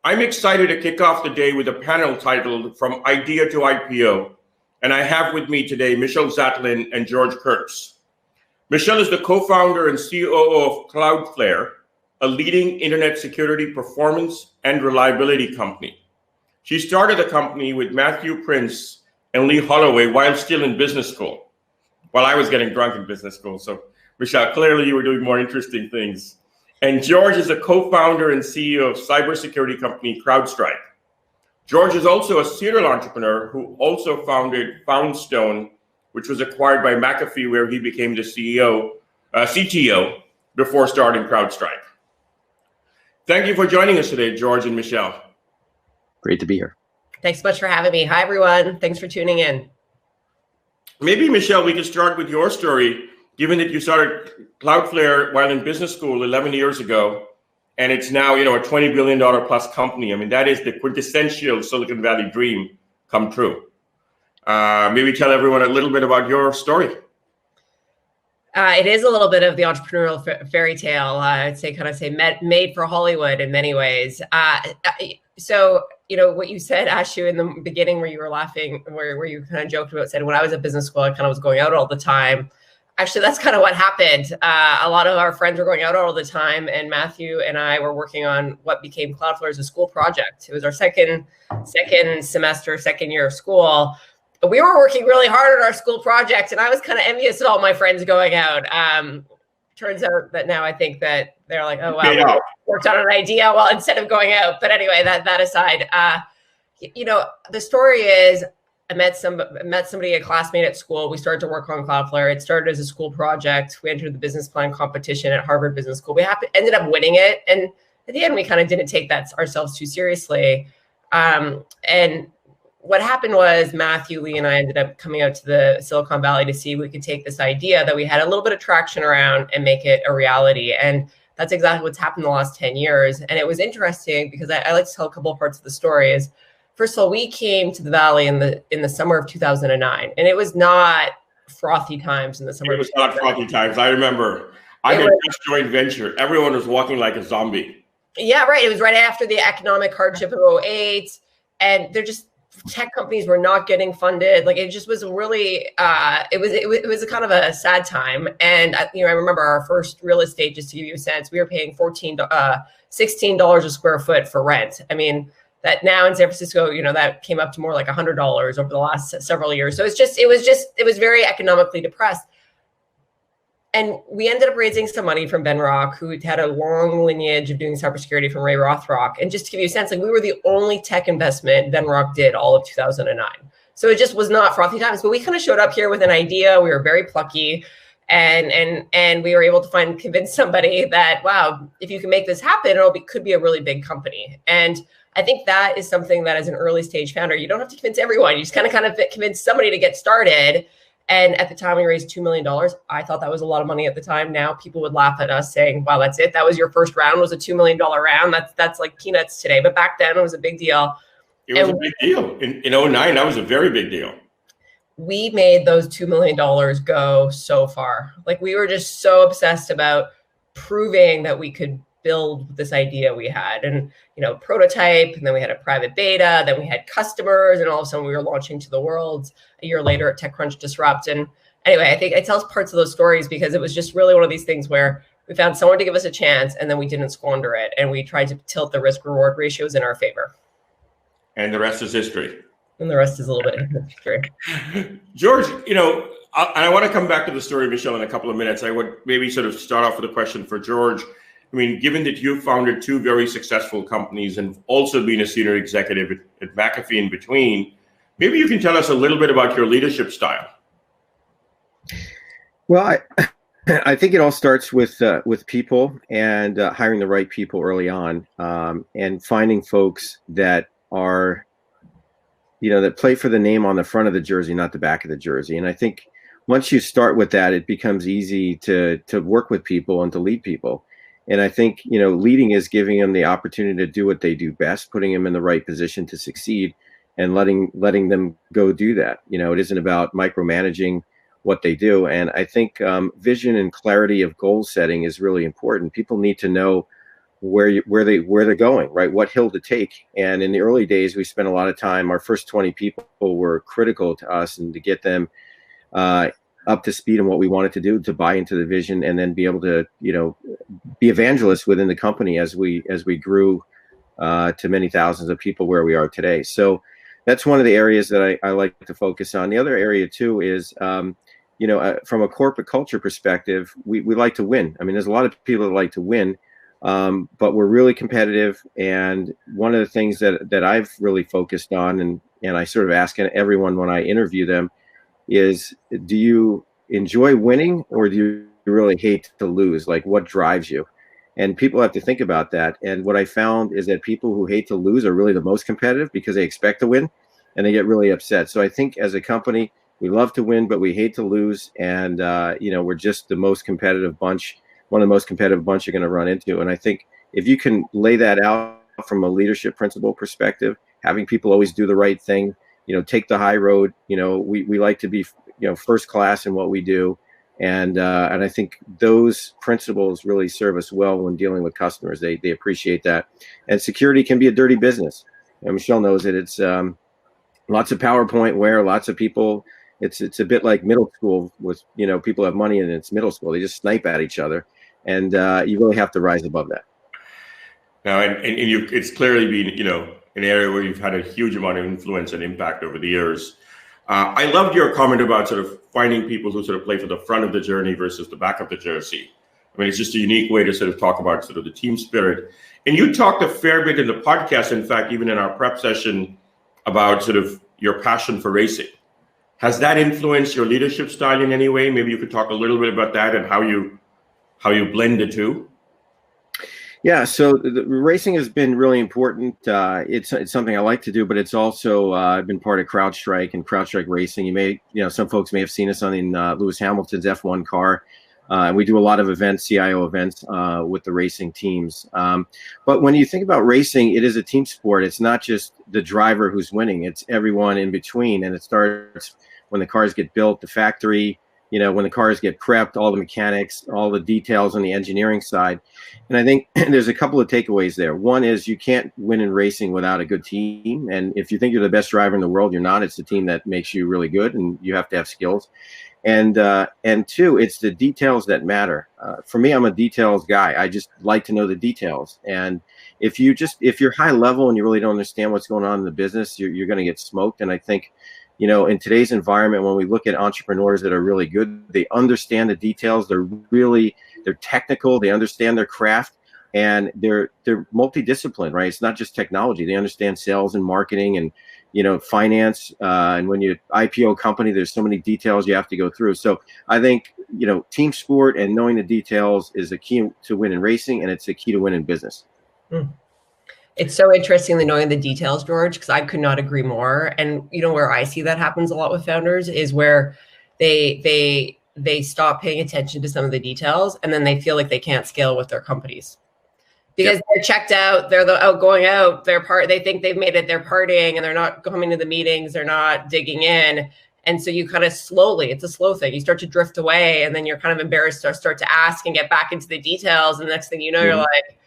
I'm excited to kick off the day with a panel titled From Idea to IPO. And I have with me today Michelle Zatlin and George Kurtz. Michelle is the co-founder and COO of Cloudflare, a leading internet security performance and reliability company. She started the company with Matthew Prince and Lee Holloway while still in business school, while I was getting drunk in business school. So Michelle, clearly you were doing more interesting things. And George is a co-founder and CEO of cybersecurity company CrowdStrike. George is also a serial entrepreneur who also founded Foundstone, which was acquired by McAfee, where he became the CTO before starting CrowdStrike. Thank you for joining us today, George and Michelle. Great to be here. Thanks so much for having me. Hi, everyone. Thanks for tuning in. Maybe, Michelle, we could start with your story, given that you started Cloudflare while in business school 11 years ago, and it's now, a $20 billion plus company. I mean, that is the quintessential Silicon Valley dream come true. Maybe tell everyone a little bit about your story. It is a little bit of the entrepreneurial fairy tale. I'd say, made for Hollywood in many ways. So, what you said, Ashu, in the beginning where you were laughing, where you kind of joked about, said, when I was at business school, I kind of was going out all the time. Actually, that's kind of what happened. A lot of our friends were going out all the time, and Matthew and I were working on what became Cloudflare as a school project. It was our second year of school. We were working really hard on our school project, and I was kind of envious at all my friends going out. Turns out that now I think that they're like, oh, wow, we worked on an idea well instead of going out. But anyway, that aside, the story is I met somebody, a classmate at school. We started to work on Cloudflare. It started as a school project. We entered the business plan competition at Harvard Business School. We ended up winning it. And at the end, we kind of didn't take that ourselves too seriously. And what happened was Matthew, Lee, and I ended up coming out to the Silicon Valley to see if we could take this idea that we had a little bit of traction around and make it a reality. And that's exactly what's happened in the last 10 years. And it was interesting because I like to tell a couple of parts of the story. Is first of all, we came to the Valley in the summer of 2009, and it was not frothy times in the summer. It was not frothy times. I remember I had just joined venture. Everyone was walking like a zombie. Yeah, right. It was right after the economic hardship of 2008, and tech companies were not getting funded. Like, it just was really, it was a kind of a sad time. And, I remember our first real estate, just to give you a sense, we were paying $16 a square foot for rent. I mean, that now in San Francisco, that came up to more like $100 over the last several years. So it was very economically depressed. And we ended up raising some money from Ben Rock, who had a long lineage of doing cybersecurity from Ray Rothrock. And just to give you a sense, we were the only tech investment Ben Rock did all of 2009. So it just was not frothy times. But we kind of showed up here with an idea. We were very plucky. And we were able to convince somebody that, wow, if you can make this happen, could be a really big company. And I think that is something that as an early stage founder, you don't have to convince everyone. You just kind of convince somebody to get started. And at the time we raised $2 million. I thought that was a lot of money at the time. Now people would laugh at us saying, wow, that's it. That was your first round, was a $2 million round. That's like peanuts today. But back then it was a big deal. It was a big deal. In 2009, that was a very big deal. We made those $2 million go so far. Like, we were just so obsessed about proving that we could build this idea we had, and prototype, and then we had a private beta, then we had customers, and all of a sudden we were launching to the world a year later at TechCrunch Disrupt. And anyway, I think it tells parts of those stories because it was just really one of these things where we found someone to give us a chance, and then we didn't squander it, and we tried to tilt the risk reward ratios in our favor. And the rest is history. And the rest is a little bit of history. George, I want to come back to the story of Michelle in a couple of minutes. I would maybe sort of start off with a question for George. I mean, given that you founded two very successful companies and also been a senior executive at McAfee in between, maybe you can tell us a little bit about your leadership style. Well, I think it all starts with people and hiring the right people early on, and finding folks that are, that play for the name on the front of the jersey, not the back of the jersey. And I think once you start with that, it becomes easy to work with people and to lead people. And I think, leading is giving them the opportunity to do what they do best, putting them in the right position to succeed, and letting them go do that. It isn't about micromanaging what they do. And I think vision and clarity of goal setting is really important. People need to know where they're going, right? What hill to take. And in the early days, we spent a lot of time. Our first 20 people were critical to us, and to get them up to speed on what we wanted to do, to buy into the vision, and then be able to, be evangelists within the company as we grew to many thousands of people where we are today. So that's one of the areas that I like to focus on. The other area too is, from a corporate culture perspective, we like to win. I mean, there's a lot of people that like to win, but we're really competitive. And one of the things that I've really focused on, and I sort of ask everyone when I interview them, is, do you enjoy winning, or do you really hate to lose? Like, what drives you? And people have to think about that. And what I found is that people who hate to lose are really the most competitive, because they expect to win and they get really upset. So I think as a company, we love to win, but we hate to lose. And, we're just the most competitive bunch, one of the most competitive bunch you're going to run into. And I think if you can lay that out from a leadership principle perspective, having people always do the right thing, take the high road, we like to be, first class in what we do. And I think those principles really serve us well when dealing with customers. They appreciate that. And security can be a dirty business. And Michelle knows it. It's lots of PowerPoint where lots of people, it's a bit like middle school with, people have money and it's middle school. They just snipe at each other. And you really have to rise above that. Now, and it's clearly been, an area where you've had a huge amount of influence and impact over the years. I loved your comment about sort of finding people who sort of play for the front of the journey versus the back of the jersey. I mean, it's just a unique way to sort of talk about sort of the team spirit. And you talked a fair bit in the podcast, in fact, even in our prep session, about sort of your passion for racing. Has that influenced your leadership style in any way? Maybe you could talk a little bit about that and how you blend the two. Yeah, so the racing has been really important. It's something I like to do, but it's also I've been part of CrowdStrike and CrowdStrike Racing. Some folks may have seen us on Lewis Hamilton's F1 car. And we do a lot of events, CIO events with the racing teams. But when you think about racing, it is a team sport. It's not just the driver who's winning. It's everyone in between. And it starts when the cars get built, the factory, when the cars get prepped, all the mechanics, all the details on the engineering side. And I think there's a couple of takeaways there. One is you can't win in racing without a good team. And if you think you're the best driver in the world, you're not. It's the team that makes you really good, and you have to have skills. And two, it's the details that matter. For me, I'm a details guy. I just like to know the details. And if you're high level and you really don't understand what's going on in the business, you're going to get smoked. And I think, in today's environment, when we look at entrepreneurs that are really good, they understand the details. They're technical. They understand their craft, and they're multidisciplined, right? It's not just technology. They understand sales and marketing and, finance. And when you IPO company, there's so many details you have to go through. So I think, team sport and knowing the details is a key to win in racing, and it's a key to win in business. It's so interesting knowing the details, George, because I could not agree more. And where I see that happens a lot with founders is where they stop paying attention to some of the details, and then they feel like they can't scale with their companies because they're checked out. They're going out. They think they've made it. They're partying, and they're not coming to the meetings. They're not digging in. And so you kind of slowly, it's a slow thing. You start to drift away, and then you're kind of embarrassed to start to ask and get back into the details. And the next thing you know, you're like,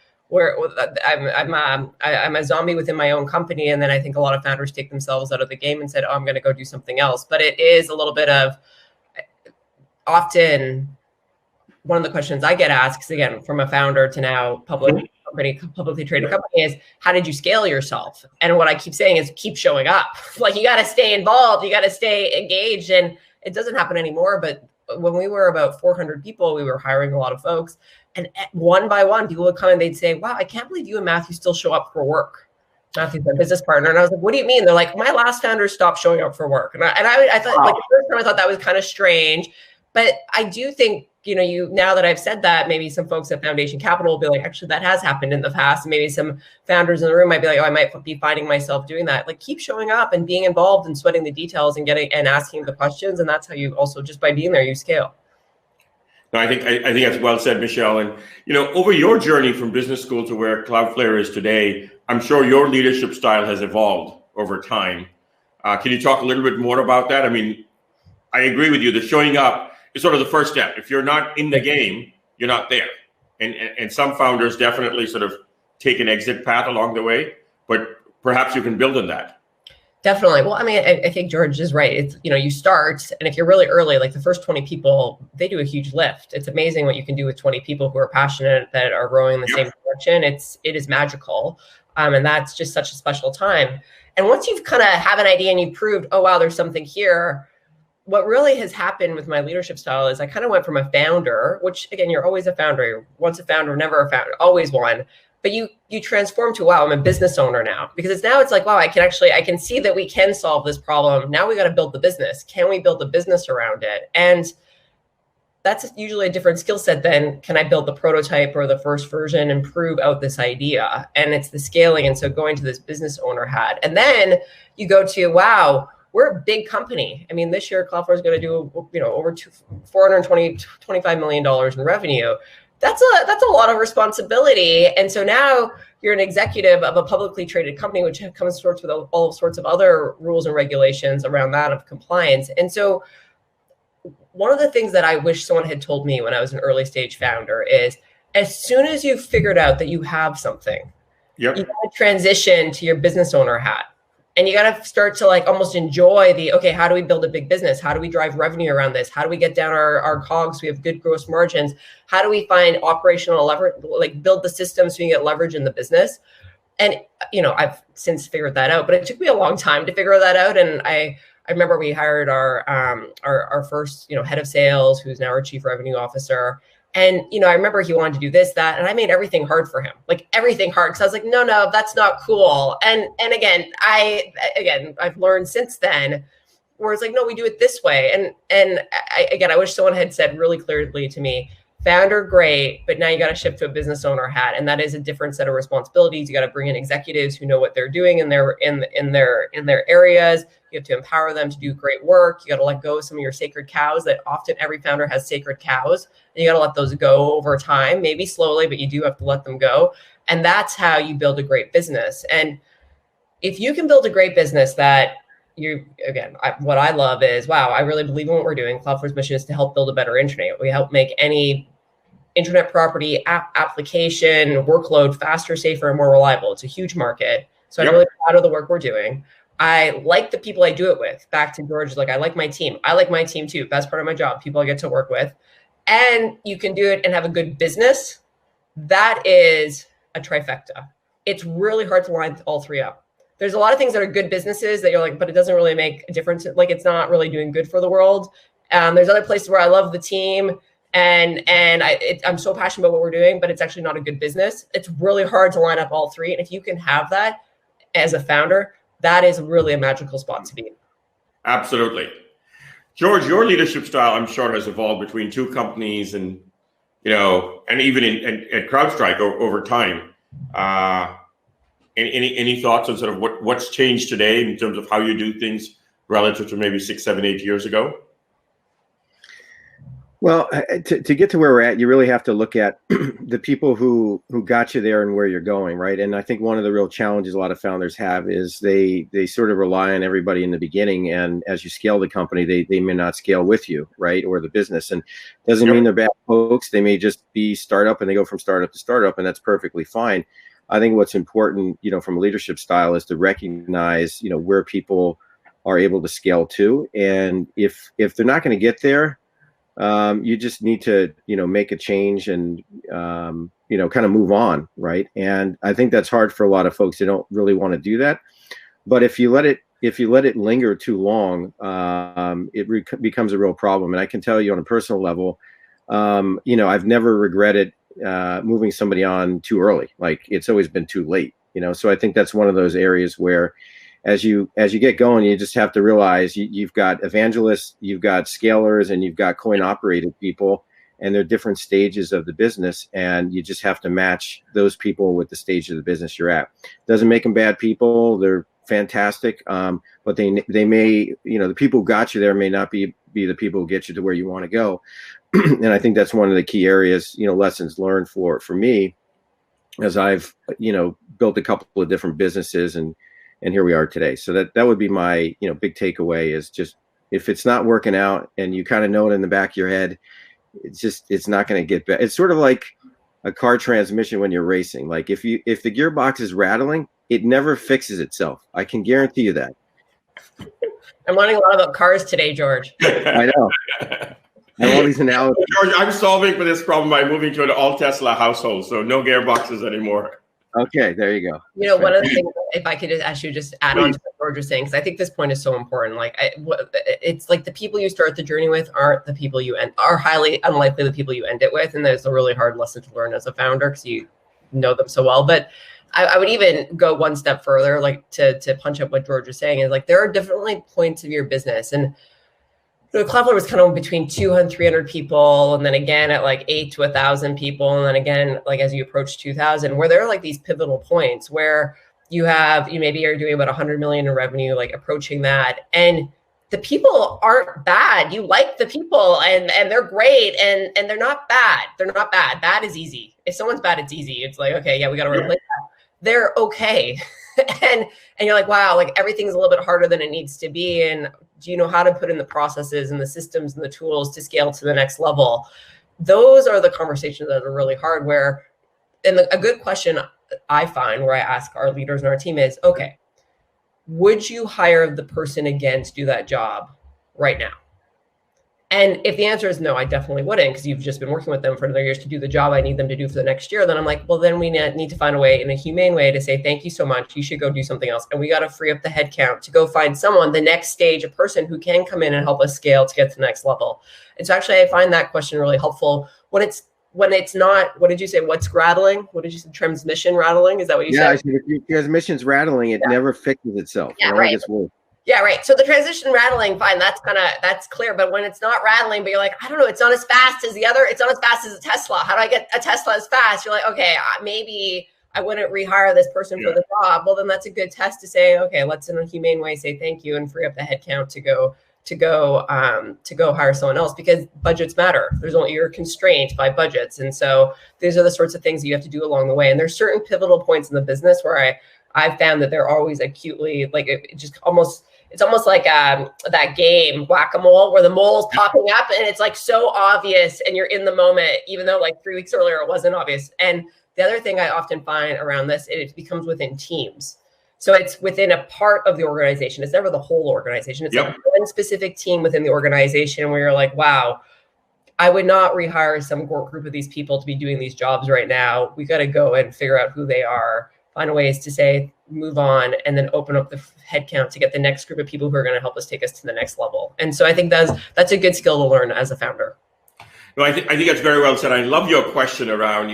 I'm a zombie within my own company. And then I think a lot of founders take themselves out of the game and said, I'm going to go do something else. But it is a little bit of, often one of the questions I get asked, because again, from a founder to now publicly traded company, is how did you scale yourself? And what I keep saying is keep showing up. Like, you got to stay involved. You got to stay engaged. And it doesn't happen anymore. But when we were about 400 people, we were hiring a lot of folks. And one by one, people would come and they'd say, wow, I can't believe you and Matthew still show up for work. Matthew's my business partner. And I was like, what do you mean? They're like, my last founder stopped showing up for work. And I thought, like, the first time I thought that was kind of strange. But I do think, now that I've said that, maybe some folks at Foundation Capital will be like, actually, that has happened in the past. And maybe some founders in the room might be like, I might be finding myself doing that. Like, keep showing up and being involved and sweating the details and asking the questions. And that's how you also, just by being there, you scale. No, I think that's well said, Michelle. And, over your journey from business school to where Cloudflare is today, I'm sure your leadership style has evolved over time. Can you talk a little bit more about that? I mean, I agree with you. The showing up is sort of the first step. If you're not in the game, you're not there. And some founders definitely sort of take an exit path along the way, but perhaps you can build on that. Definitely. Well, I mean, I think George is right. It's, you start, and if you're really early, like the first 20 people, they do a huge lift. It's amazing what you can do with 20 people who are passionate, that are rowing in the same direction. It is magical. And that's just such a special time. And once you've kind of have an idea and you've proved, oh, wow, there's something here. What really has happened with my leadership style is I kind of went from a founder, which again, you're always a founder. You're once a founder, never a founder, always one. But you transform to, wow, I'm a business owner now, because it's like, wow, I can see that we can solve this problem. Now we got to build the business. Can we build the business around it? And that's usually a different skill set than, can I build the prototype or the first version and prove out this idea? And it's the scaling. And so going to this business owner hat, and then you go to, wow, we're a big company. I mean, this year Cloudflare is going to do, over $25 million in revenue. That's a lot of responsibility. And so now you're an executive of a publicly traded company, which comes with all sorts of other rules and regulations around that of compliance. And so one of the things that I wish someone had told me when I was an early stage founder is, as soon as you've figured out that you have something, you got to transition to your business owner hat. And you got to start to like almost enjoy okay, how do we build a big business? How do we drive revenue around this? How do we get down our COGS? We have good gross margins. How do we find operational leverage, like build the systems so you get leverage in the business? And, I've since figured that out, but it took me a long time to figure that out. And I remember we hired our first, head of sales, who's now our chief revenue officer. And, I remember he wanted to do this, that, and I made everything hard for him, like everything hard. Cause I was like, no, that's not cool. And again, I've learned since then where it's like, no, we do it this way. And I wish someone had said really clearly to me, founder, great, but now you got to shift to a business owner hat. And that is a different set of responsibilities. You got to bring in executives who know what they're doing in their areas. You have to empower them to do great work. You got to let go of some of your sacred cows that often every founder has sacred cows. And you got to let those go over time, maybe slowly, but you do have to let them go. And that's how you build a great business. And if you can build a great business that what I love is, wow, I really believe in what we're doing. Cloudflare's mission is to help build a better internet. We help make any internet property, application, workload faster, safer, and more reliable. It's a huge market. So I'm really proud of the work we're doing. I like the people I do it with. Back to George, I like my team. I like my team too. Best part of my job, people I get to work with. And you can do it and have a good business. That is a trifecta. It's really hard to line all three up. There's a lot of things that are good businesses that you're like, but it doesn't really make a difference. Like, it's not really doing good for the world. There's other places where I love the team and I'm so passionate about what we're doing, but it's actually not a good business. It's really hard to line up all three. And if you can have that as a founder, that is really a magical spot to be in. Absolutely. George, your leadership style, I'm sure, has evolved between two companies and even at CrowdStrike over time. Any thoughts on sort of what's changed today in terms of how you do things relative to maybe 6, 7, 8 years ago? Well, to get to where we're at, you really have to look at the people who got you there and where you're going, right? And I think one of the real challenges a lot of founders have is they sort of rely on everybody in the beginning, and as you scale the company, they may not scale with you, right? Or the business. And doesn't mean they're bad folks. They may just be startup and they go from startup to startup, and that's perfectly fine. I think what's important, from a leadership style is to recognize, where people are able to scale to. And if they're not going to get there, you just need to, make a change and, kind of move on. Right. And I think that's hard for a lot of folks. They don't really want to do that. But if you let it linger too long, it becomes a real problem. And I can tell you on a personal level, I've never regretted moving somebody on too early. Like, it's always been too late, so I think that's one of those areas where as you get going, you just have to realize you've got evangelists, you've got scalers, and you've got coin operated people, and they're different stages of the business, and you just have to match those people with the stage of the business you're at. Doesn't make them bad people. They're fantastic. But they may, the people who got you there may not be the people who get you to where you want to go. And I think that's one of the key areas, lessons learned for me, as I've, built a couple of different businesses and here we are today. So that would be my, big takeaway is just, if it's not working out and you kind of know it in the back of your head, it's not going to get better. It's sort of like, a car transmission when you're racing. Like if the gearbox is rattling, it never fixes itself. I can guarantee you that. I'm learning a lot about cars today, George. I know. I have all these analogies. George, I'm solving for this problem by moving to an all Tesla household, so no gearboxes anymore. Okay, there you go. You know, one of the things, if I could just ask you, just add on to what George was saying, because I think this point is so important. Like, it's like the people you start the journey with aren't the people you are highly unlikely the people you end it with, and that's a really hard lesson to learn as a founder because you know them so well. But I would even go one step further, like to punch up what George was saying, is like there are definitely points of your business, and Cloudflare was kind of between 200, 300 people. And then again at like 8 to 1,000 people. And then again, like as you approach 2,000, where there are like these pivotal points where you maybe are doing about 100 million in revenue, like approaching that. And the people aren't bad. You like the people and they're great and they're not bad. They're not bad. Bad is easy. If someone's bad, it's easy. It's like, okay, yeah, we got to replace that. They're okay. and you're like, wow, like everything's a little bit harder than it needs to be. And do you know how to put in the processes and the systems and the tools to scale to the next level? Those are the conversations that are really hard and a good question I find where I ask our leaders and our team is, okay, would you hire the person again to do that job right now? And if the answer is no, I definitely wouldn't, because you've just been working with them for another years to do the job I need them to do for the next year. Then I'm like, well, then we need to find a way in a humane way to say, thank you so much. You should go do something else. And we got to free up the headcount to go find someone, the next stage, a person who can come in and help us scale to get to the next level. And so actually, I find that question really helpful when it's not, what did you say? What's rattling? What did you say? Transmission rattling? Is that what you said? Yeah, I said if your transmission's rattling, it never fixes itself. Yeah, right. Yeah, right. So the transition rattling, fine, that's clear. But when it's not rattling, but you're like, I don't know, it's not as fast as the other, it's not as fast as a Tesla. How do I get a Tesla as fast? You're like, okay, maybe I wouldn't rehire this person for the job. Well, then that's a good test to say, okay, let's in a humane way say thank you and free up the headcount to go hire someone else, because budgets matter. You're constrained by budgets. And so these are the sorts of things that you have to do along the way. And there's certain pivotal points in the business where I've found that they're always acutely, like it's almost like that game Whack-A-Mole where the mole's popping up and it's like so obvious and you're in the moment, even though like 3 weeks earlier it wasn't obvious. And the other thing I often find around this, it becomes within teams. So it's within a part of the organization. It's never the whole organization. It's like one specific team within the organization where you're like, wow, I would not rehire some group of these people to be doing these jobs right now. We got to go and figure out who they are, find ways to say, move on, and then open up the headcount to get the next group of people who are going to help us take us to the next level. And so I think that's a good skill to learn as a founder. No, I think that's very well said. I love your question around,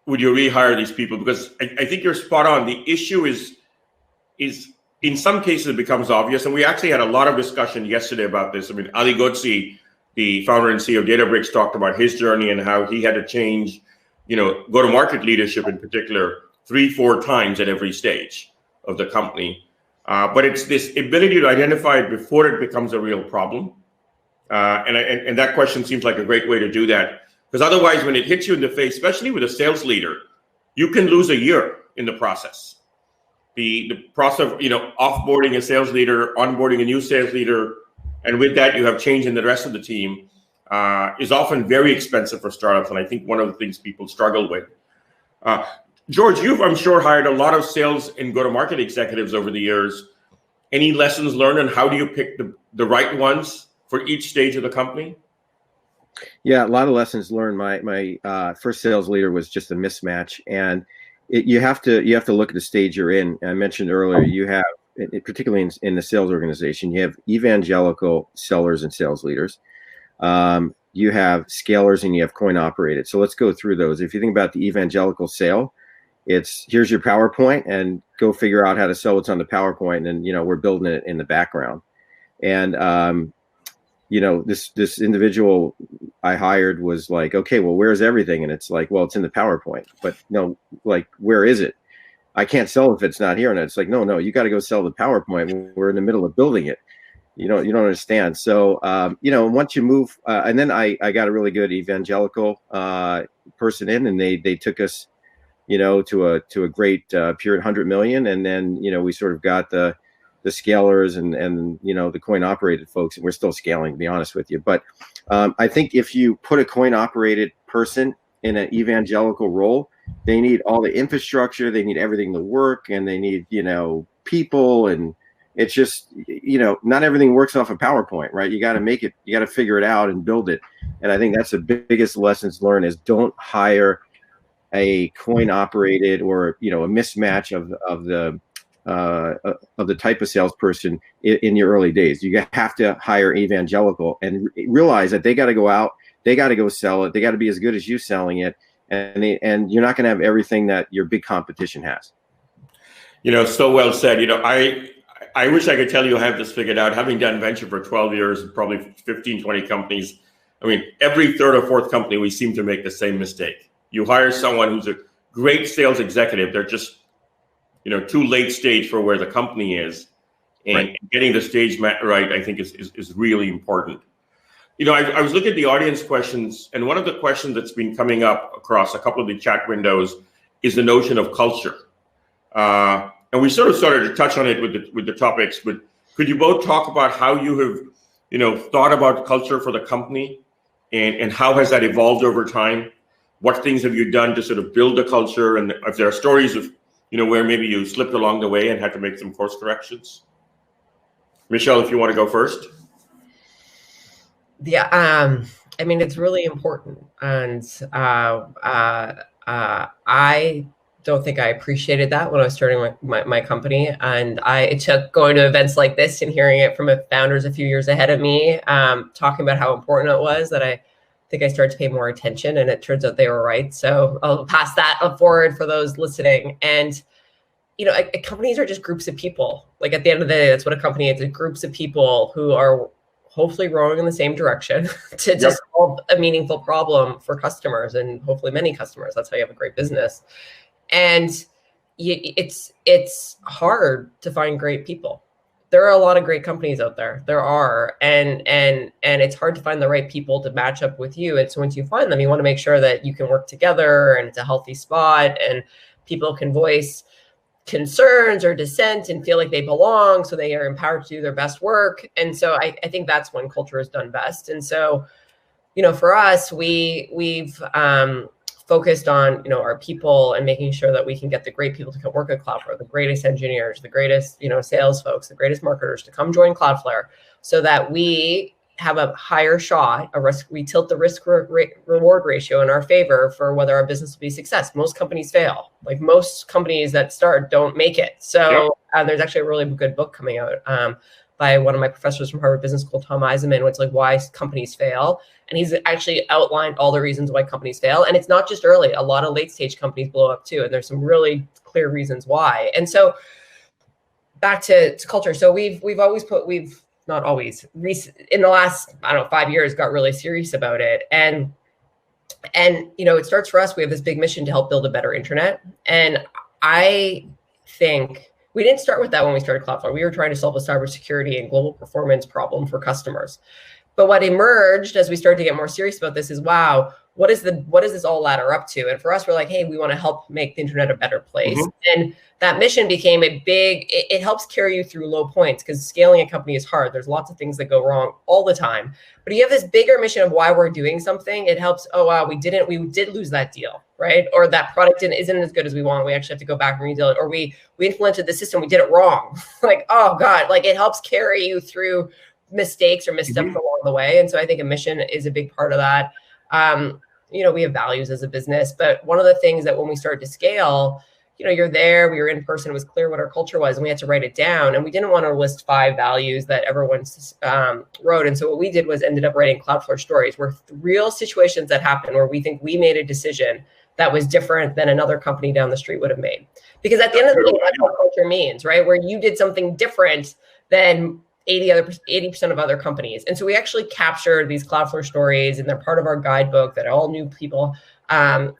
would you rehire these people? Because I think you're spot on. The issue is in some cases it becomes obvious. And we actually had a lot of discussion yesterday about this. I mean, Ali Ghodsi, the founder and CEO of Databricks, talked about his journey and how he had to change, go-to-market leadership in particular 3-4 times at every stage of the company. But it's this ability to identify it before it becomes a real problem. And that question seems like a great way to do that. Because otherwise, when it hits you in the face, especially with a sales leader, you can lose a year in the process. The process of offboarding a sales leader, onboarding a new sales leader, and with that you have change in the rest of the team, is often very expensive for startups. And I think one of the things people struggle with. George, you've, I'm sure, hired a lot of sales and go-to-market executives over the years. Any lessons learned, and how do you pick the right ones for each stage of the company? Yeah, a lot of lessons learned. My first sales leader was just a mismatch, and you have to look at the stage you're in. I mentioned earlier, you have, particularly in the sales organization, you have evangelical sellers and sales leaders. You have scalers and you have coin operated. So let's go through those. If you think about the evangelical sale, it's here's your PowerPoint and go figure out how to sell what's on the PowerPoint, and we're building it in the background. And this individual I hired was like, okay, well, where's everything? And it's like, well, it's in the PowerPoint, but no, like, where is it? I can't sell if it's not here. And it's like, no, you got to go sell the PowerPoint. We're in the middle of building it. You don't understand. So, once you move, and then I got a really good evangelical person in, and they took us, to a great period 100 million. And then, we sort of got the scalers and the coin operated folks, and we're still scaling, to be honest with you. But I think if you put a coin operated person in an evangelical role, they need all the infrastructure, they need everything to work, and they need, people. And it's just, not everything works off a PowerPoint, right? You got to make it, you got to figure it out and build it. And I think that's the biggest lessons learned is don't hire a coin operated or, a mismatch of the type of salesperson in your early days. You have to hire evangelical and realize that they got to go out, they got to go sell it. They got to be as good as you selling it. And you're not going to have everything that your big competition has. So well said. I wish I could tell you I have this figured out. Having done venture for 12 years, probably 15, 20 companies. I mean, every third or fourth company, we seem to make the same mistake. You hire someone who's a great sales executive. They're just, too late stage for where the company is. And right. Getting the stage right, I think, is really important. I was looking at the audience questions, and one of the questions that's been coming up across a couple of the chat windows is the notion of culture. And we sort of started to touch on it with the topics, but could you both talk about how you have, thought about culture for the company and how has that evolved over time? What things have you done to sort of build a culture? And if there are stories of, where maybe you slipped along the way and had to make some course corrections? Michelle, if you want to go first. Yeah, it's really important. And I don't think I appreciated that when I was starting my company. And it took going to events like this and hearing it from founders a few years ahead of me, talking about how important it was, that I think I started to pay more attention, and it turns out they were right. So I'll pass that forward for those listening. And, companies are just groups of people. Like at the end of the day, that's what a company is. It's groups of people who are hopefully rowing in the same direction to solve a meaningful problem for customers, and hopefully many customers. That's how you have a great business. And it's hard to find great people. There are a lot of great companies out there. There are, and it's hard to find the right people to match up with you. And so once you find them, you want to make sure that you can work together and it's a healthy spot and people can voice concerns or dissent and feel like they belong, so they are empowered to do their best work. And so I think that's when culture is done best. And so, for us, we've focused on, our people and making sure that we can get the great people to come work at Cloudflare, the greatest engineers, the greatest, sales folks, the greatest marketers to come join Cloudflare, so that we have a higher shot, we tilt the risk reward ratio in our favor for whether our business will be a success. Most companies fail. Like most companies that start don't make it. So there's actually a really good book coming out by one of my professors from Harvard Business School, Tom Eisenman, it's like why companies fail. And he's actually outlined all the reasons why companies fail. And it's not just early. A lot of late stage companies blow up too. And there's some really clear reasons why. And so back to culture. So we've not always, in the last, 5 years, got really serious about it. And it starts for us, we have this big mission to help build a better internet. And I think we didn't start with that when we started Cloudflare. We were trying to solve a cybersecurity and global performance problem for customers. But what emerged as we started to get more serious about this is, wow, what does this all ladder up to? And for us, we're like, hey, we want to help make the internet a better place. Mm-hmm. And that mission became it helps carry you through low points, because scaling a company is hard. There's lots of things that go wrong all the time. But you have this bigger mission of why we're doing something. It helps, oh, wow, we did lose that deal, right? Or that product isn't as good as we want. We actually have to go back and redeal it. Or we implemented the system, we did it wrong. Like, oh God, like it helps carry you through mistakes or missteps along the way. And so I think a mission is a big part of that. We have values as a business, but one of the things that when we started to scale, you're there, we were in person, it was clear what our culture was, and we had to write it down. And we didn't want to list 5 values that everyone wrote. And so what we did was ended up writing Cloudflare stories, where real situations that happened where we think we made a decision that was different than another company down the street would have made. Because at the end of the day, that's what culture means, right? Where you did something different than 80% of other companies. And so we actually captured these Cloudflare stories, and they're part of our guidebook that all new people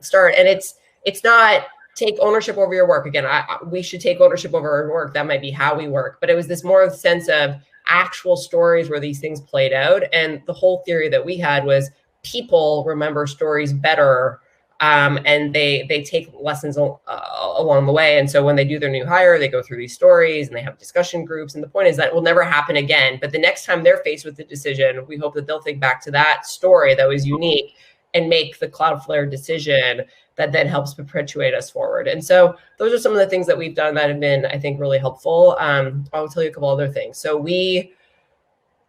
start. And it's not take ownership over your work. Again, we should take ownership over our work. That might be how we work. But it was this more sense of actual stories where these things played out. And the whole theory that we had was people remember stories better, and they take lessons along the way. And so when they do their new hire, they go through these stories and they have discussion groups. And the point is that it will never happen again. But the next time they're faced with the decision, we hope that they'll think back to that story that was unique and make the Cloudflare decision that then helps perpetuate us forward. And so those are some of the things that we've done that have been, I think, really helpful. I'll tell you a couple other things. So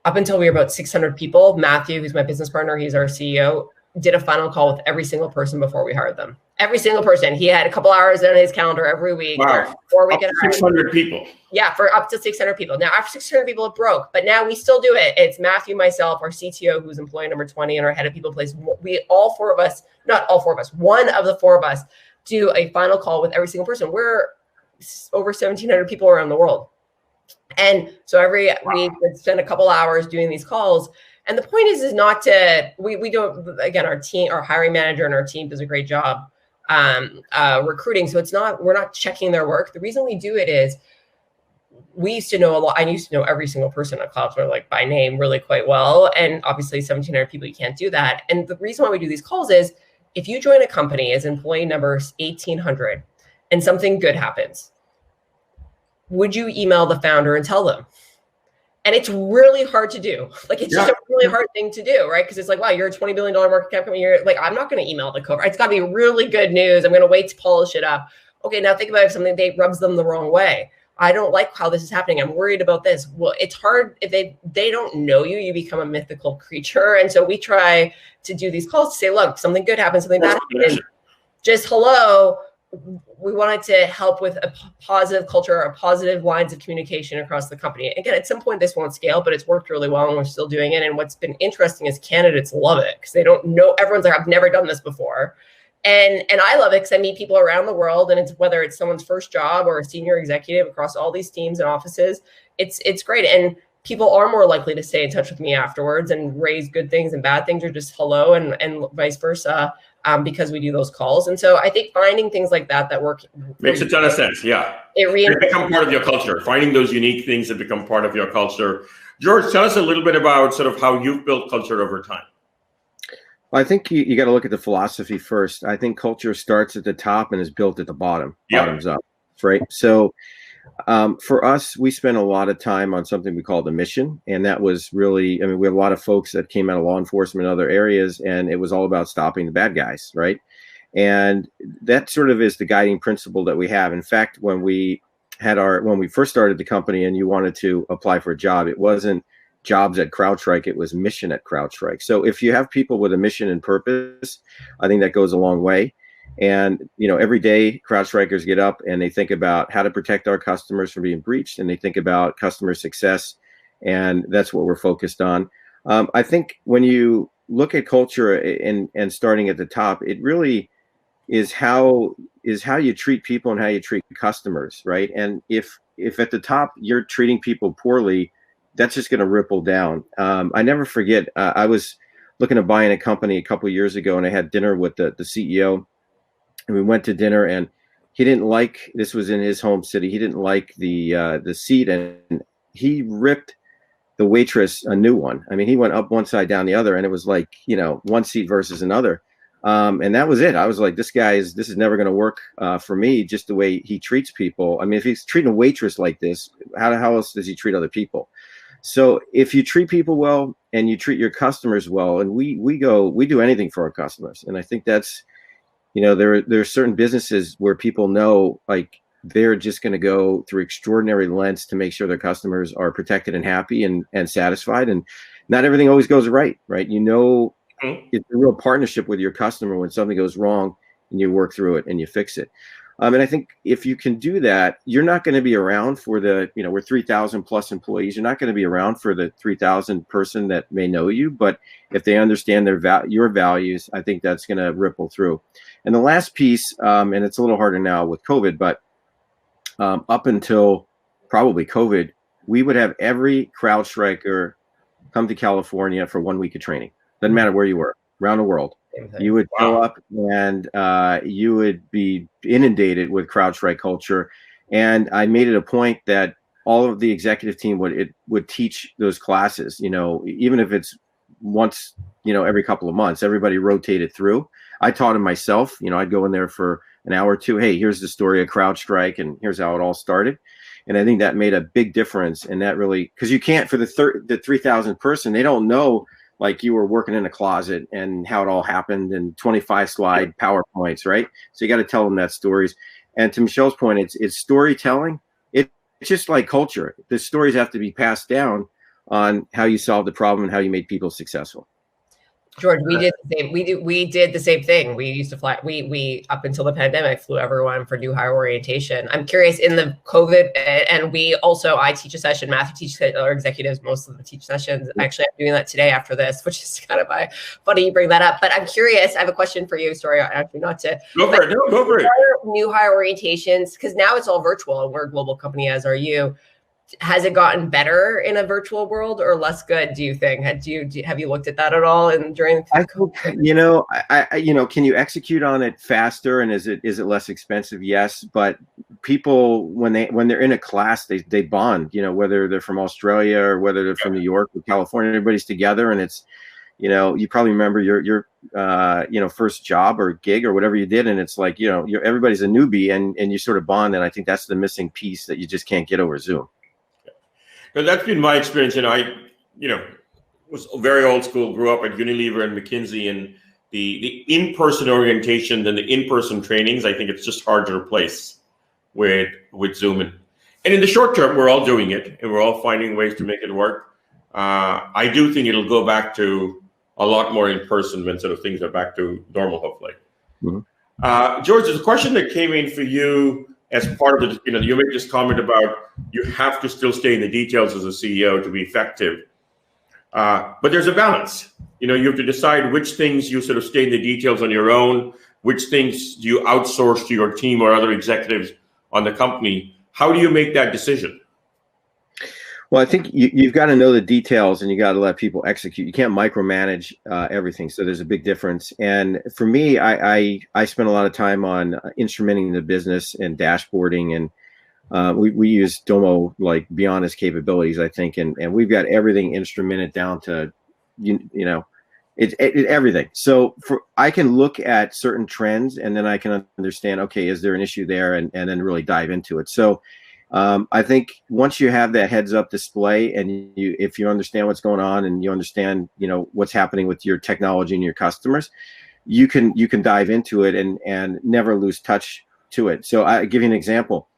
up until we were about 600 people, Matthew, who's my business partner, he's our CEO, did a final call with every single person before we hired them. Every single person. He had a couple hours on his calendar every week. Wow. Before we up to 600 people. Yeah, for up to 600 people. Now, after 600 people, it broke, but now we still do it. It's Matthew, myself, our CTO, who's employee number 20, and our head of people place. We all four of us, not all four of us, one of the four of us do a final call with every single person. We're over 1,700 people around the world. And so every week we spend a couple hours doing these calls. And the point is not to, we don't, again, our team, our hiring manager and our team does a great job recruiting. So we're not checking their work. The reason we do it is we used to know a lot. I used to know every single person at Cloudflare, like by name, really quite well. And obviously 1,700 people, you can't do that. And the reason why we do these calls is if you join a company as employee number 1,800 and something good happens, would you email the founder and tell them? And it's really hard to do. Like, it's just a really hard thing to do, right? Because it's like, wow, you're a $20 billion market cap company. You're like, I'm not going to email the co-founder. It's got to be really good news. I'm going to wait to polish it up. Okay, now think about if something rubs them the wrong way. I don't like how this is happening. I'm worried about this. Well, it's hard if they don't know you. You become a mythical creature. And so we try to do these calls to say, look, something good happens, something bad happens. Just hello. We wanted to help with a positive culture or positive lines of communication across the company. Again, at some point this won't scale, but it's worked really well and we're still doing it. And what's been interesting is candidates love it because they don't know. Everyone's like, I've never done this before. And I love it because I meet people around the world, and it's whether it's someone's first job or a senior executive across all these teams and offices. It's great. And people are more likely to stay in touch with me afterwards and raise good things and bad things, or just hello and vice versa. Because we do those calls. And so I think finding things like that work makes a ton of sense. Yeah. They become part of your culture, finding those unique things that become part of your culture. George, tell us a little bit about sort of how you've built culture over time. Well, I think you got to look at the philosophy first. I think culture starts at the top and is built at the bottoms up, right? So for us, we spent a lot of time on something we call the mission. And that was really, we have a lot of folks that came out of law enforcement and other areas, and it was all about stopping the bad guys, right? And that sort of is the guiding principle that we have. In fact, when we first started the company and you wanted to apply for a job, it wasn't jobs at CrowdStrike, it was mission at CrowdStrike. So if you have people with a mission and purpose, I think that goes a long way. And, every day CrowdStrikers get up and they think about how to protect our customers from being breached, and they think about customer success. And that's what we're focused on. I think when you look at culture and starting at the top, it really is how you treat people and how you treat customers, right? And if at the top you're treating people poorly, that's just going to ripple down. I never forget, I was looking at buying a company a couple of years ago, and I had dinner with the CEO. And we went to dinner, and he didn't like, this was in his home city, he didn't like the seat, and he ripped the waitress a new one. He went up one side, down the other, and it was like, one seat versus another. And that was it. I was like, this is never going to work for me, just the way he treats people. If he's treating a waitress like this, how else does he treat other people? So if you treat people well and you treat your customers well, and we do anything for our customers. And I think that's, there are certain businesses where people know, like, they're just going to go through extraordinary lengths to make sure their customers are protected and happy and satisfied. And not everything always goes right? It's a real partnership with your customer when something goes wrong, and you work through it and you fix it. And I think if you can do that, you're not going to be around for we're 3,000 plus employees. You're not going to be around for the 3,000 person that may know you, but if they understand your values, I think that's going to ripple through. And the last piece, and it's a little harder now with COVID, but up until probably COVID, we would have every CrowdStriker come to California for 1 week of training. Doesn't matter where you were, around the world. You would show up, and you would be inundated with CrowdStrike culture. And I made it a point that all of the executive team would teach those classes, even if it's once, every couple of months. Everybody rotated through. I taught them myself. I'd go in there for an hour or two. Hey, here's the story of CrowdStrike, and here's how it all started. And I think that made a big difference. And that really, because you can't, for the 3,000 person, they don't know like you were working in a closet and how it all happened and 25 slide PowerPoints, right? So you got to tell them that stories. And to Michelle's point, it's storytelling. It's just like culture. The stories have to be passed down on how you solved the problem and how you made people successful. George, we did the same. We did the same thing. We used to fly. We up until the pandemic flew everyone for new hire orientation. I'm curious in the COVID, and I teach a session. Matthew teaches our executives most of the teach sessions. Actually, I'm doing that today after this, which is kind of funny you bring that up. But I'm curious. I have a question for you. Sorry, actually not to go for it. No, go for it. New hire orientations, because now it's all virtual, and we're a global company, as are you. Has it gotten better in a virtual world or less good, do you think? Have you looked at that at all? And during can you execute on it faster, and is it less expensive? Yes, but people when they're in a class, they bond, whether they're from Australia or whether they're from New York or California, everybody's together, and it's you probably remember your first job or gig or whatever you did, and it's like everybody's a newbie, and you sort of bond, and I think that's the missing piece that you just can't get over Zoom. But that's been my experience. I, was very old school, grew up at Unilever and McKinsey, and the in-person orientation and the in-person trainings, I think it's just hard to replace with Zoom. And in the short term, we're all doing it, and we're all finding ways to make it work. I do think it'll go back to a lot more in person when sort of things are back to normal, hopefully. Mm-hmm. George, there's a question that came in for you as part of the, you made this comment about you have to still stay in the details as a CEO to be effective. But there's a balance. You have to decide which things you sort of stay in the details on your own, which things do you outsource to your team or other executives on the company. How do you make that decision? Well, I think you've got to know the details, and you got to let people execute. You can't micromanage everything. So there's a big difference. And for me, I spend a lot of time on instrumenting the business and dashboarding, and we use Domo like beyond its capabilities, I think, and we've got everything instrumented down to everything. So I can look at certain trends, and then I can understand, okay, is there an issue there, and then really dive into it. So I think once you have that heads up display, and if you understand what's going on, and you understand, what's happening with your technology and your customers, you can dive into it and never lose touch to it. So I give you an example.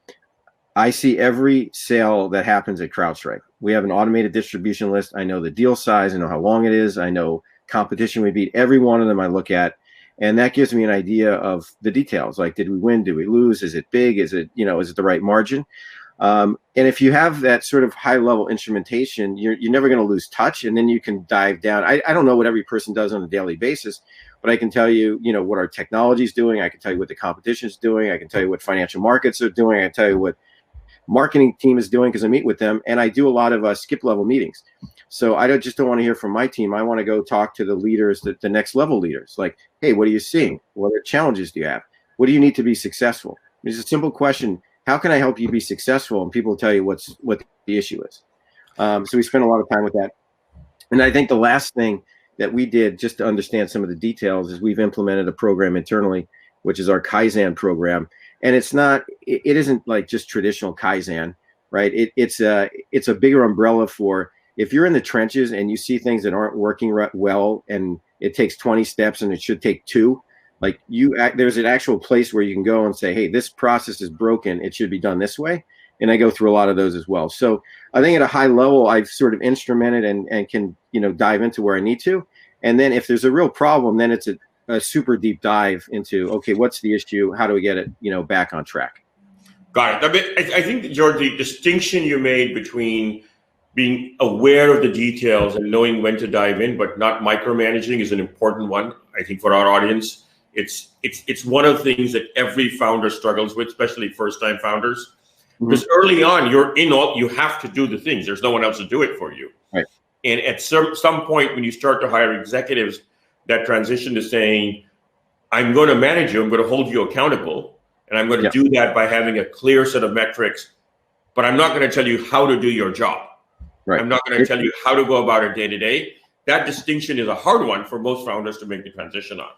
I see every sale that happens at CrowdStrike. We have an automated distribution list. I know the deal size. I know how long it is. I know competition we beat. Every one of them I look at. And that gives me an idea of the details. Like, did we win? Did we lose? Is it big? Is it, is it the right margin? And if you have that sort of high level instrumentation, you're never going to lose touch. And then you can dive down. I don't know what every person does on a daily basis, but I can tell you, what our technology is doing. I can tell you what the competition is doing. I can tell you what financial markets are doing. I can tell you what marketing team is doing, because I meet with them, and I do a lot of skip level meetings. So I don't want to hear from my team. I want to go talk to the leaders, the next level leaders. Like, hey, what are you seeing? What challenges do you have? What do you need to be successful? It's a simple question. How can I help you be successful? And people will tell you what the issue is. So we spend a lot of time with that. And I think the last thing that we did, just to understand some of the details, is we've implemented a program internally, which is our Kaizen program. And it isn't like just traditional Kaizen, right? It's a bigger umbrella for if you're in the trenches and you see things that aren't working well, and it takes 20 steps and it should take 2. Like there's an actual place where you can go and say, hey, this process is broken. It should be done this way. And I go through a lot of those as well. So I think at a high level, I've sort of instrumented and can, dive into where I need to. And then if there's a real problem, then it's a super deep dive into, okay, what's the issue? How do we get it, back on track? Got it. I think, George, the distinction you made between being aware of the details and knowing when to dive in, but not micromanaging, is an important one, I think, for our audience. It's one of the things that every founder struggles with, especially first-time founders, because early on you have to do the things. There's no one else to do it for you. Right. And at some point, when you start to hire executives, that transition to saying, I'm going to manage you, I'm going to hold you accountable, and I'm going to do that by having a clear set of metrics, but I'm not going to tell you how to do your job. Right. I'm not going to tell you how to go about it day to day. That distinction is a hard one for most founders to make the transition on.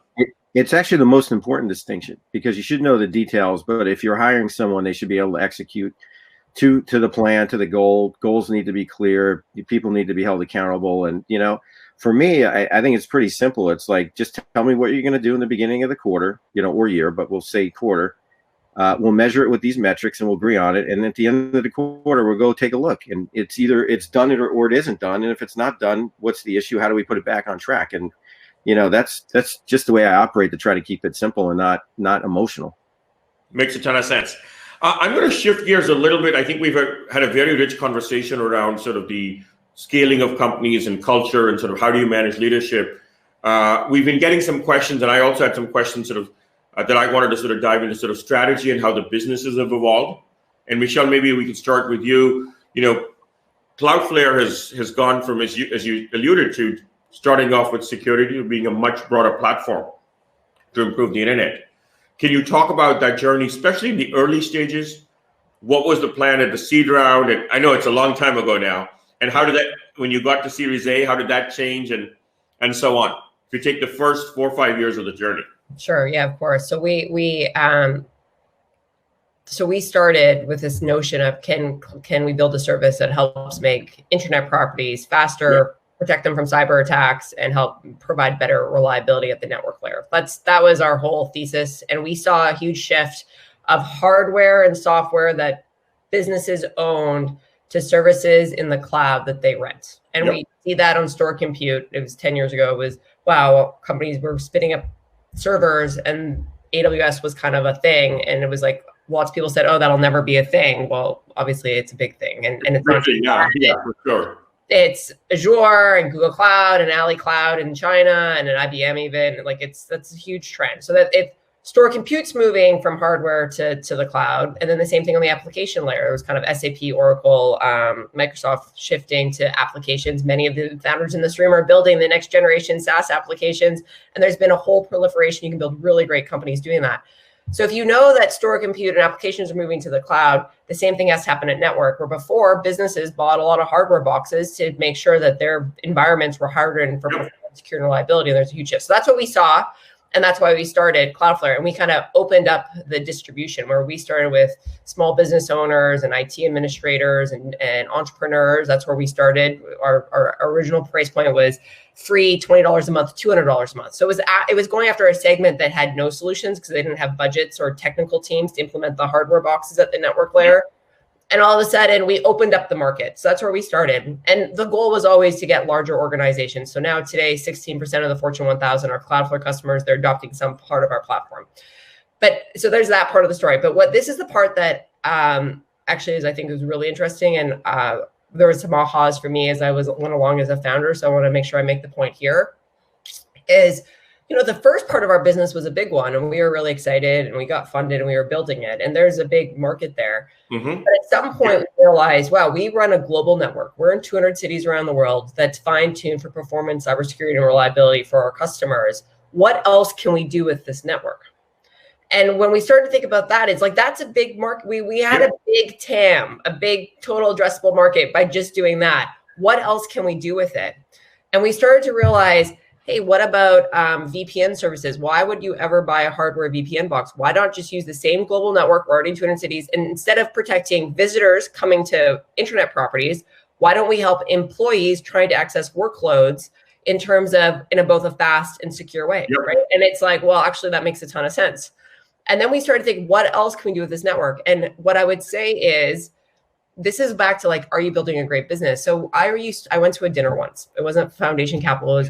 It's actually the most important distinction, because you should know the details, but if you're hiring someone, they should be able to execute to the plan, to the goal. Goals need to be clear. People need to be held accountable. And, for me, I think it's pretty simple. It's like, just tell me what you're going to do in the beginning of the quarter, or year, but we'll say quarter. We'll measure it with these metrics and we'll agree on it. And at the end of the quarter, we'll go take a look. And it's either it's done or it isn't done. And if it's not done, what's the issue? How do we put it back on track? And, that's just the way I operate, to try to keep it simple and not emotional. Makes a ton of sense. I'm going to shift gears a little bit. I think we've had a very rich conversation around sort of the scaling of companies and culture and sort of how do you manage leadership. We've been getting some questions, and I also had some questions sort of that I wanted to sort of dive into sort of strategy and how the businesses have evolved. And Michelle, maybe we can start with you. Cloudflare has gone from, as you alluded to, starting off with security to being a much broader platform to improve the internet. Can you talk about that journey, especially in the early stages? What was the plan at the seed round? And I know it's a long time ago now. And how did that, when you got to Series A, how did that change and so on? If you take the first 4 or 5 years of the journey. Sure. Yeah, of course. So we started with this notion of can we build a service that helps make internet properties faster, protect them from cyber attacks, and help provide better reliability at the network layer. That was our whole thesis. And we saw a huge shift of hardware and software that businesses owned to services in the cloud that they rent. And we see that on store compute. It was 10 years ago. It was, wow, companies were spinning up servers and AWS was kind of a thing. And it was like, lots of people said, oh, that'll never be a thing. Well, obviously it's a big thing. And it's not. Yeah, for sure. It's Azure and Google Cloud and Ali Cloud in China and an IBM even. Like that's a huge trend. So that if store compute's moving from hardware to the cloud, and then the same thing on the application layer. It was kind of SAP, Oracle, Microsoft shifting to applications. Many of the founders in this room are building the next generation SaaS applications, and there's been a whole proliferation. You can build really great companies doing that. So if you know that store compute and applications are moving to the cloud, the same thing has to happen at network, where before businesses bought a lot of hardware boxes to make sure that their environments were hardened for performance, security, and reliability. And there's a huge shift. So that's what we saw. And that's why we started Cloudflare. And we kind of opened up the distribution, where we started with small business owners and IT administrators and entrepreneurs. That's where we started. Our original price point was free, $20 a month, $200 a month. So it was going after a segment that had no solutions because they didn't have budgets or technical teams to implement the hardware boxes at the network layer. And all of a sudden, we opened up the market. So that's where we started. And the goal was always to get larger organizations. So now today, 16% of the Fortune 1000 are Cloudflare customers. They're adopting some part of our platform. But so there's that part of the story. But this is the part that actually I think is really interesting. And there was some ahas for me as I went along as a founder. So I want to make sure I make the point here is, the first part of our business was a big one, and we were really excited, and we got funded, and we were building it, and there's a big market there. Mm-hmm. But at some point, we realized, wow, we run a global network. We're in 200 cities around the world that's fine-tuned for performance, cybersecurity, and reliability for our customers. What else can we do with this network? And when we started to think about that, it's like, that's a big market. We had a big TAM, a big total addressable market by just doing that. What else can we do with it? And we started to realize, hey, what about VPN services? Why would you ever buy a hardware VPN box? Why not just use the same global network? We're already in 200 cities. And instead of protecting visitors coming to internet properties, why don't we help employees trying to access workloads in terms of both a fast and secure way, right? And it's like, well, actually, that makes a ton of sense. And then we started to think, what else can we do with this network? And what I would say is, this is back to like, are you building a great business? So I went to a dinner once. It wasn't Foundation Capital. It was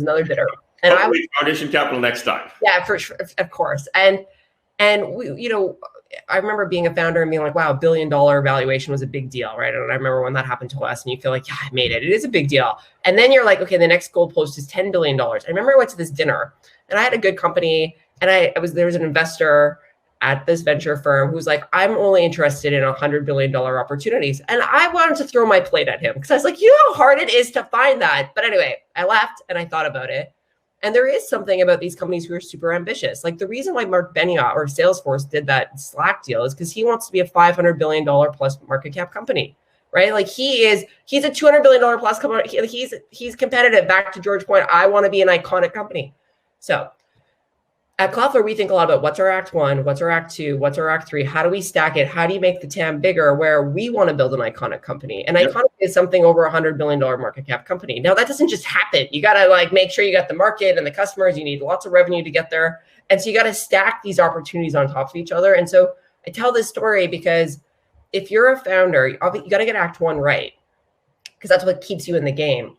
another dinner. And Foundation Capital next time. Yeah, for sure, of course. And we, I remember being a founder and being like, wow, $1 billion valuation was a big deal, right? And I remember when that happened to us, and you feel like, yeah, I made it. It is a big deal. And then you're like, okay, the next goal post is $10 billion. I remember I went to this dinner, and I had a good company, and there was an investor at this venture firm who's like, I'm only interested in $100 billion opportunities. And I wanted to throw my plate at him because I was like, you know how hard it is to find that. But anyway, I left and I thought about it. And there is something about these companies who are super ambitious. Like, the reason why Mark Benioff or Salesforce did that Slack deal is because he wants to be a $500 billion plus market cap company, right? Like, he's a $200 billion plus company. He's competitive. Back to George's point, I want to be an iconic company. So At Cloudflare, we think a lot about what's our Act 1, what's our Act 2, what's our Act 3, how do we stack it, how do you make the TAM bigger, where we want to build an iconic company. And Iconic is something over $100 billion market cap company. Now, that doesn't just happen. You got to like make sure you got the market and the customers. You need lots of revenue to get there. And so you got to stack these opportunities on top of each other. And so I tell this story because if you're a founder, you got to get Act 1 right, because that's what keeps you in the game.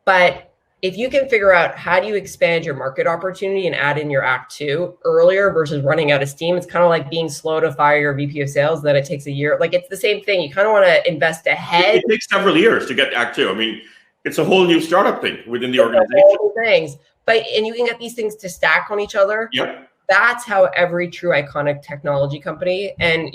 But if you can figure out how do you expand your market opportunity and add in your Act 2 earlier versus running out of steam, it's kind of like being slow to fire your VP of sales, that it takes a year. Like, it's the same thing. You kind of want to invest ahead. It takes several years to get to Act 2. I mean, it's a whole new startup thing within the organization. All things. And you can get these things to stack on each other. Yep. That's how every true iconic technology company, and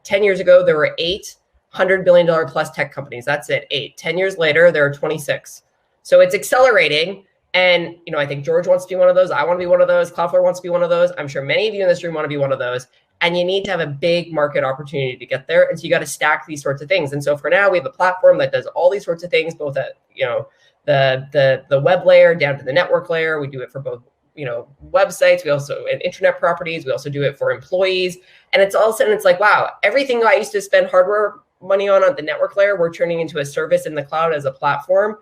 10 years ago, there were 8 $100 billion plus tech companies. That's it, 8. 10 years later, there are 26. So it's accelerating. And, I think George wants to be one of those. I want to be one of those. Cloudflare wants to be one of those. I'm sure many of you in this room want to be one of those. And you need to have a big market opportunity to get there. And so you got to stack these sorts of things. And so for now, we have a platform that does all these sorts of things, both at, the web layer down to the network layer. We do it for both, websites. We also, and internet properties. We also do it for employees. And it's all of a sudden, it's like, wow, everything I used to spend hardware money on the network layer, we're turning into a service in the cloud as a platform.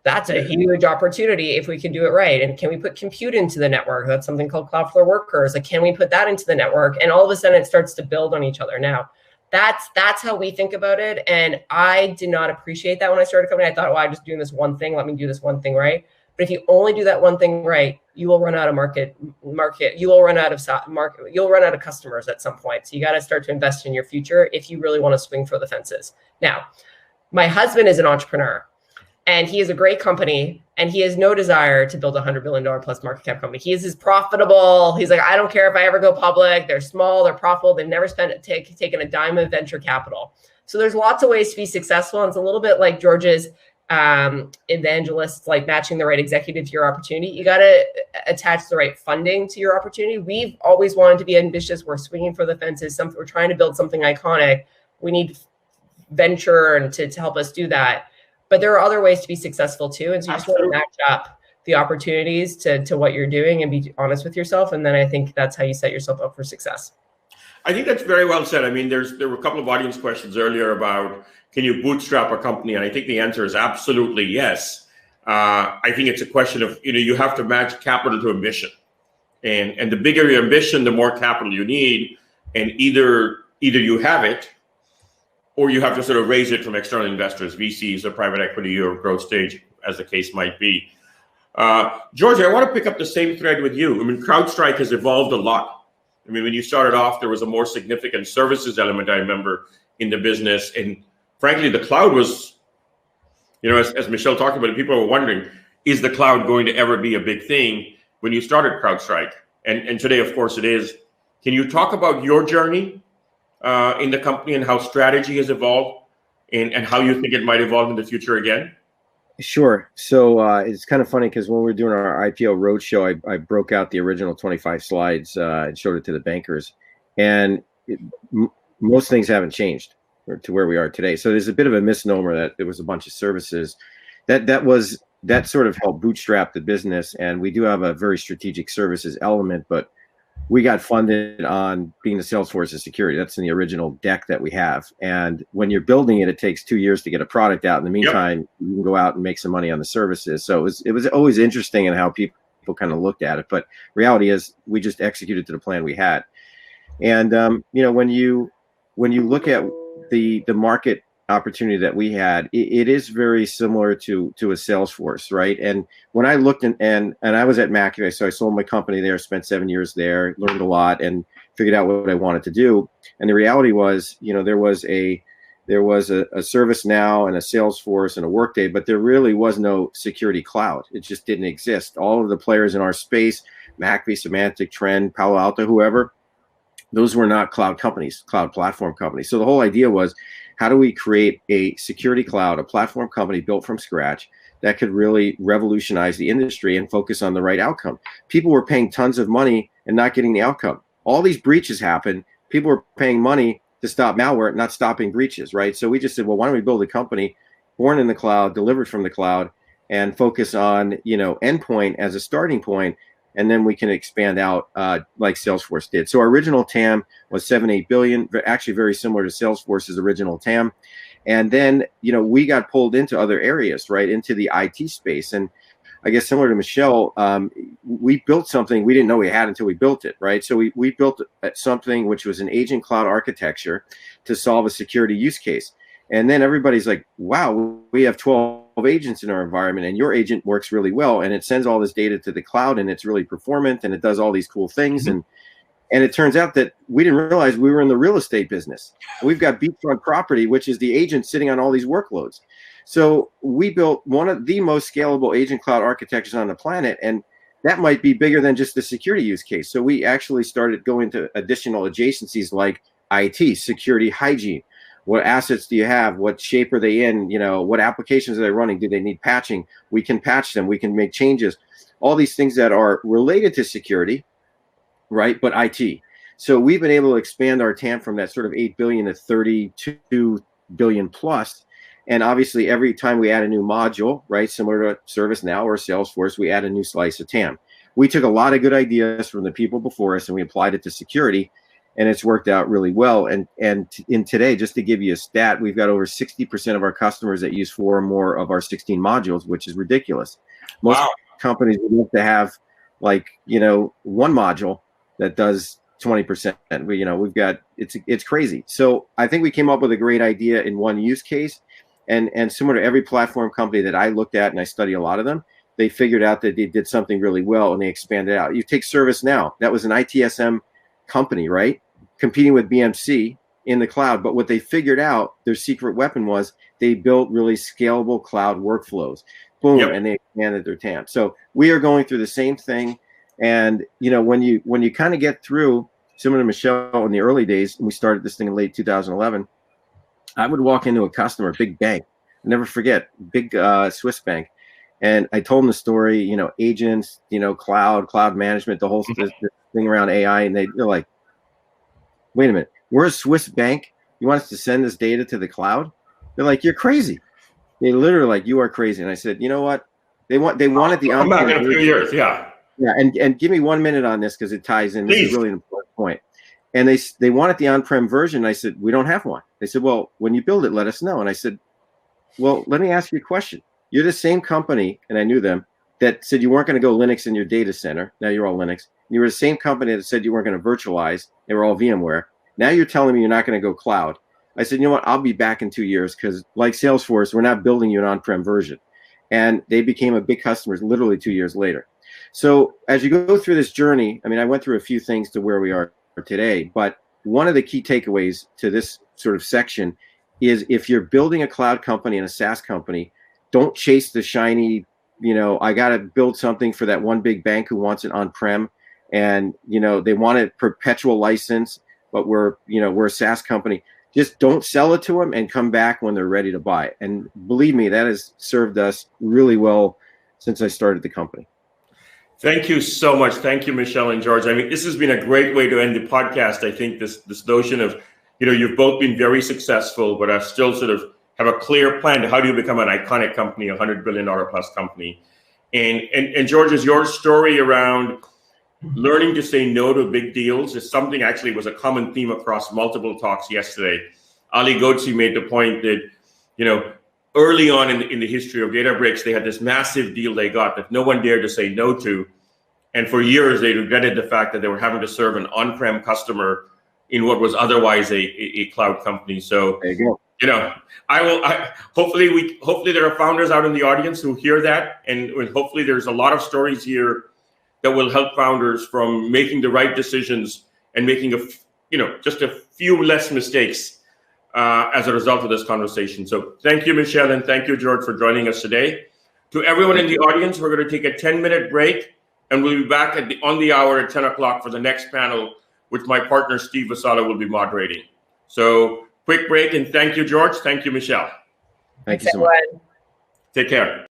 That's a huge opportunity if we can do it right. And can we put compute into the network? That's something called Cloudflare Workers. Like, can we put that into the network? And all of a sudden it starts to build on each other. Now, that's how we think about it. And I did not appreciate that when I started a company. I thought, well, I'm just doing this one thing. Let me do this one thing right. But if you only do that one thing right, you will run out of market. You will run out of market. You'll run out of customers at some point. So you got to start to invest in your future if you really want to swing for the fences. Now, my husband is an entrepreneur. And he is a great company, and he has no desire to build a $100 billion plus market cap company. He is profitable. He's like, I don't care if I ever go public. They're small, they're profitable. They've never taken a dime of venture capital. So there's lots of ways to be successful. And it's a little bit like George's evangelists, like matching the right executive to your opportunity. You got to attach the right funding to your opportunity. We've always wanted to be ambitious. We're swinging for the fences. We're trying to build something iconic. We need venture and to help us do that. But there are other ways to be successful too. And so you just want to match up the opportunities to what you're doing and be honest with yourself. And then I think that's how you set yourself up for success. I think that's very well said. I mean, there were a couple of audience questions earlier about, can you bootstrap a company? And I think the answer is absolutely yes. I think it's a question of, you have to match capital to ambition. And the bigger your ambition, the more capital you need. And either you have it, or you have to sort of raise it from external investors, VCs or private equity or growth stage, as the case might be. George, I want to pick up the same thread with you. I mean, CrowdStrike has evolved a lot. I mean, when you started off, there was a more significant services element, I remember, in the business. And frankly, the cloud was, as Michelle talked about it, people were wondering, is the cloud going to ever be a big thing when you started CrowdStrike? And today, of course, it is. Can you talk about your journey in the company and how strategy has evolved and how you think it might evolve in the future again? Sure. So it's kind of funny because when we were doing our IPO roadshow, I broke out the original 25 slides and showed it to the bankers. And most things haven't changed to where we are today. So there's a bit of a misnomer that it was a bunch of services. That sort of helped bootstrap the business. And we do have a very strategic services element, but we got funded on being the Salesforce of security. That's in the original deck that we have. And when you're building it, it takes 2 years to get a product out. In the meantime, you can go out and make some money on the services. So it was always interesting in how people kind of looked at it. But reality is we just executed to the plan we had. And, when you look at the market opportunity that we had, it is very similar to a Salesforce, right? And when I looked and I was at McAfee, so I sold my company there, spent 7 years there, learned a lot, and figured out what I wanted to do. And the reality was, there was a ServiceNow and a Salesforce and a Workday, but there really was no security cloud. It just didn't exist. All of the players in our space, McAfee, Symantec, Trend, Palo Alto, whoever, those were not cloud companies, cloud platform companies. So the whole idea was, how do we create a security cloud, a platform company built from scratch that could really revolutionize the industry and focus on the right outcome? People were paying tons of money and not getting the outcome. All these breaches happen. People were paying money to stop malware, not stopping breaches, right? So we just said, well, why don't we build a company born in the cloud, delivered from the cloud, and focus on, endpoint as a starting point, and then we can expand out like Salesforce did. So our original TAM was 7-8 billion, actually very similar to Salesforce's original TAM. And then, we got pulled into other areas, right, into the IT space. And I guess similar to Michelle, we built something we didn't know we had until we built it, right? So we built something which was an agent cloud architecture to solve a security use case. And then everybody's like, wow, we have 12 agents in our environment, and your agent works really well, and it sends all this data to the cloud, and it's really performant, and it does all these cool things. And it turns out that we didn't realize we were in the real estate business. We've got beachfront property, which is the agent sitting on all these workloads. So we built one of the most scalable agent cloud architectures on the planet, and that might be bigger than just the security use case. So we actually started going to additional adjacencies like IT, security, hygiene. What assets do you have? What shape are they in? What applications are they running? Do they need patching? We can patch them. We can make changes. All these things that are related to security, right? But IT. So we've been able to expand our TAM from that sort of 8 billion to 32 billion plus. And obviously, every time we add a new module, right, similar to ServiceNow or Salesforce, we add a new slice of TAM. We took a lot of good ideas from the people before us and we applied it to security, and it's worked out really well. And in today, just to give you a stat, we've got over 60% of our customers that use 4 or more of our 16 modules, which is ridiculous. Most companies would love to have one module that does 20%. We've got, it's crazy. So I think we came up with a great idea in one use case. And similar to every platform company that I looked at, and I study a lot of them, they figured out that they did something really well and they expanded out. You take ServiceNow, that was an ITSM company, right? Competing with BMC in the cloud. But what they figured out, their secret weapon was they built really scalable cloud workflows. Boom, and they expanded their TAM. So we are going through the same thing. And when you kind of get through, similar to Michelle in the early days, and we started this thing in late 2011, I would walk into a customer, big bank, I'll never forget, big Swiss bank. And I told them the story, agents, cloud management, the whole thing around AI. And they're like, wait a minute, we're a Swiss bank. You want us to send this data to the cloud? They're like, you're crazy. They literally like, you are crazy. And I said, you know what? They wanted the I'm back in a few years. Yeah. Yeah. And give me 1 minute on this because it ties in. This is really an important point. And they wanted the on-prem version. I said, we don't have one. They said, well, when you build it, let us know. And I said, well, let me ask you a question. You're the same company, and I knew them, that said you weren't going to go Linux in your data center. Now you're all Linux. You were the same company that said you weren't going to virtualize. They were all VMware. Now you're telling me you're not going to go cloud. I said, you know what? I'll be back in 2 years because like Salesforce, we're not building you an on-prem version. And they became a big customer literally 2 years later. So as you go through this journey, I mean, I went through a few things to where we are today, but one of the key takeaways to this sort of section is if you're building a cloud company and a SaaS company, don't chase the shiny, I got to build something for that one big bank who wants it on-prem and, they want a perpetual license, but we're a SaaS company. Just don't sell it to them and come back when they're ready to buy it. And believe me, that has served us really well since I started the company. Thank you so much. Thank you, Michelle and George. I mean, this has been a great way to end the podcast. I think this notion of, you've both been very successful, but are still sort of have a clear plan to how do you become an iconic company, $100 billion plus company. And George, is your story around learning to say no to big deals is something actually was a common theme across multiple talks yesterday. Ali Ghodsi made the point that, early on in the history of Databricks, they had this massive deal they got that no one dared to say no to. And for years, they regretted the fact that they were having to serve an on-prem customer in what was otherwise a cloud company. So, there you go. Hopefully there are founders out in the audience who hear that. And hopefully there's a lot of stories here that will help founders from making the right decisions and making just a few less mistakes as a result of this conversation. So thank you, Michelle, and thank you, George, for joining us today. To everyone in the audience, we're going to take a 10-minute break, and we'll be back on the hour at 10 o'clock for the next panel, which my partner, Steve Vasala, will be moderating. So quick break, and thank you, George. Thank you, Michelle. Thank you so much. Take care.